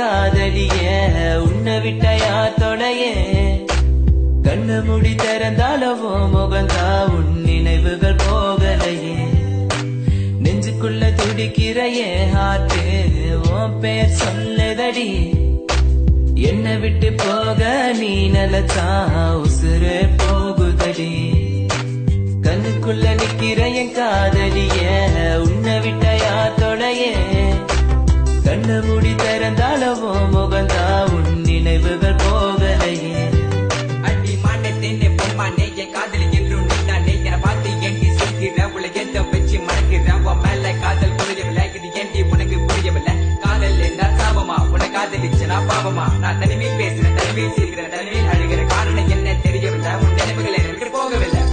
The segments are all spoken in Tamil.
காதலிய உன்னை விட்டையா தொடைய கண்ணு முடி திறந்தாலவோ முகந்தா உன் நினைவுகள் போகலையே நெஞ்சுக்குள்ள துடிக்கிறையே ஹார்ட்டு உன் பேர் சொல்லுதடி என்னை விட்டு போக நீ நிலச்சா உசுறு போகுதடி கண்ணுக்குள்ள நிக்கிற என் காதலிய உன்னை விட்டையா தொடைய கண்ணு முடி திறந்தாலவோ முகந்தா உன் நினைவுகள் போகலையே அடி மாட்டேன்னு பொம்மானே என் காதலி என்றும் நீதானே என பார்த்து ஏண்டி சிரிக்கிற உலகத்தை வச்சு மறக்கிற உன் மேல காதல் புரியவில்லை இது ஏண்டி உனக்கு புரியவில்லை காதல் என்ன சாபமா உன காதலிச்சு நான் பாவமா நான் தனிமையில் பேசுறேன் தனிமையில் சிரிக்கிறேன் தனிமையில் அழுகிற காரணம் என்ன தெரியவில்லை உன் நினைவுகள் எனக்கு போகவில்லை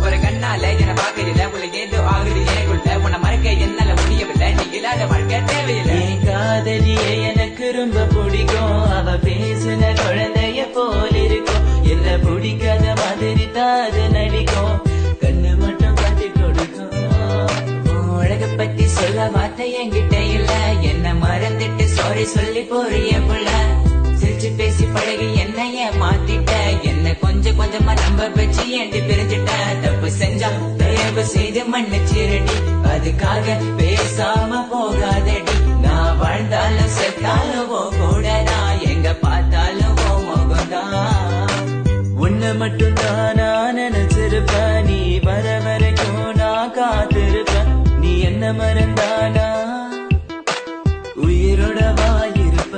ஒரு கண்ணால என பாக்கறில உள்ள ஏதோ ஆகுது எனக்குள்ள உன்னை மறக்க என்னால முடியவில்லை நீ இல்லாத வாழ்க்கை தேவையில்லை என் காதலிய எனக்கு ரொம்ப பிடிக்கும் அவ பேசுன குழந்தைய போல இருக்கும் என்ன பிடிக்காத மாதிரி தாது நடிக்கும் கண்ணு மட்டும் காட்டி கொடுக்கும் உலக பத்தி சொல்ல வார்த்தை என்கிட்ட இல்ல என்ன மறந்துட்டு சாரி சொல்லி போறிய புள்ள சிரிச்சு பேசி பழகி என்னைய மாத்திட்ட என்ன கொஞ்சம் கொஞ்சமா நம்ப வச்சு ஏண்டி பிரிஞ்சிட்ட தப்பு செஞ்சா தயவு செய்து மன்னிச்சிரடி அதுக்காக பேசாம போகாதடி நான் வாழ்ந்தாலும் செத்தாலும் கூட நான் எங்க பார்த்தாலும் முகம்தான் உன்னை மட்டும் தான் நான் நினைச்சிருப்பேன் நீ வர வரைக்கும் நான் காத்திருப்பேன் நீ என்ன மறந்தானா உயிரோட வாயிருப்ப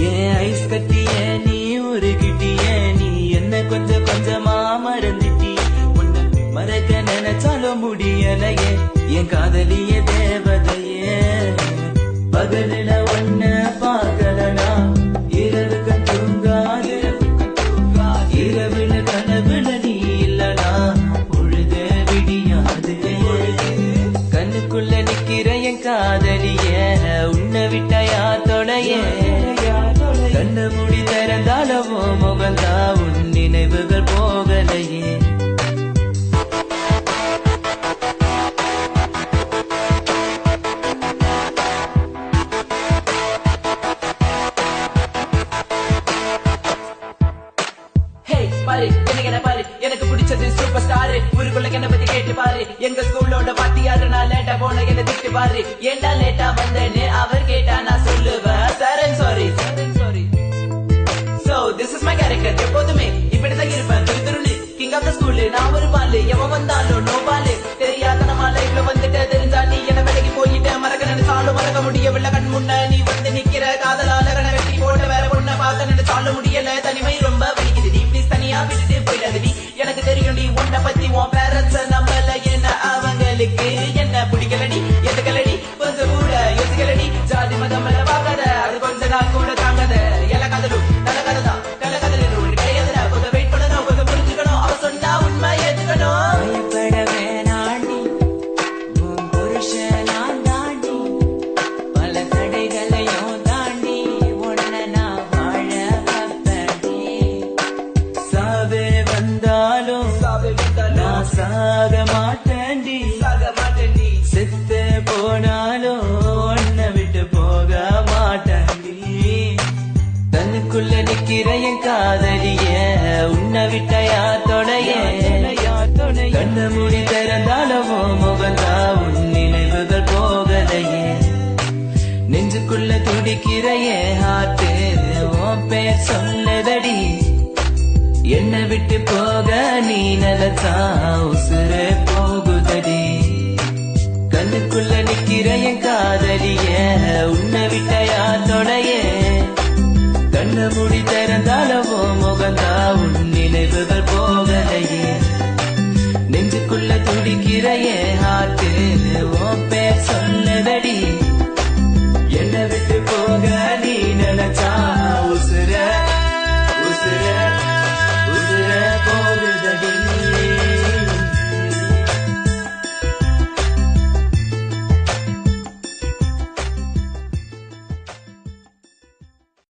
ஏன் ஐஸ் கட்டிய நீ உருகிட்டிய நீ என்ன கொஞ்சம் கொஞ்சமா மறந்துட்டி உன்னை மறக்க நினைச்சாலும் முடியலையே என் காதலிய தேவதையே பகலில ஒன்ன பார்க்கலனா இரவுக்கு தூங்காது இரவுல கனவுல நீ இல்லனா பொழுது விடியாது கண்ணுக்குள்ள நிக்கிற என் காதலிய உன்னை விட்டையா தொடைய கண்ணு முடி திறந்தாலவோ முகந்தா உன் நினைவுகள் போகலையே பாரு என்ன பாரு எனக்கு பிடிச்சது சூப்பர் ஸ்டார் ஊருக்குள்ள என்ன பத்தி கேட்டு பாரு எங்க ஸ்கூலோட வாத்தியாரு நான் லேட்டா போன என்ன திட்டு பாரு ஏண்டா லேட்டா வந்தேன்னு அவர் கேட்டா நான் சொல்லுவேன் sir sorry so this is my character எப்போதுமே இப்படிதான் இருப்பேன் துருன்னு கிங் ஆஃப் த ஸ்கூல் நான் ஒரு பாலு எவன் வந்தாலும் நோ பாலு தெரியாத நம்ம லைஃப்ல வந்துட்டு தெரிஞ்சா நீ என்ன விலகி போயிட்ட மறக்க நினைச்சாலும் மறக்க முடியவில்லை கண் முன்ன நீ வந்து நிக்கிற காதலால கண்ண வெட்டி போட்ட வேற பொண்ண பார்க்க நினைச்சாலும் முடியல தனிமை ரொம்ப வலிக்குது நீ ப்ளீஸ் தனியா விட்டுட்டு போயிடாதடி எனக்கு தெரியும் நீ உன்னை பத்தி உன் பேரண்ட்ஸ் நம்மள என்ன அவங்களுக்கு என்ன பிடிக்கலடி எதுக்கலடி கொஞ்சம் கூட யோசிக்கலடி ஜாதி மதம் எல்லாம் பார்க்காத அது கொஞ்ச நாள் கூட தாங்காத எல்லா கதலும் நல்ல கதை தான் நல்ல கதையில் ஒரு கிடையாதுடா கொஞ்சம் வெயிட் பண்ணணும் கொஞ்சம் புரிஞ்சுக்கணும் அவ சொன்னா உண்மை ஏத்துக்கணும் பயப்பட வேணாண்டி உன் புருஷன் நான் தாண்டி பல தடைகளையும் தாண்டி உன்னை நான் வாழ வைப்பேன்டி சாவே வந்தாலும் நான் சாக மாட்டேன்டி செத்து போனாலும் உன்னை விட்டு போக மாட்டேன்டி தன்னுக்குள்ள நிக்கிற என் காதலிய உன்னை விட்டையா தொடைய கண்ண மூடி திறந்தாலவோ முகந்தா உன் நினைவுகள் போகலையே நெஞ்சுக்குள்ள துடிக்கிறையே ஹார்ட்டு உன் பேர் சொல்லுதடி என்னை விட்டு போக நீ நிலச்சா உசுறு போகுதடி கண்ணுக்குள்ள நிக்கிற என் காதலிய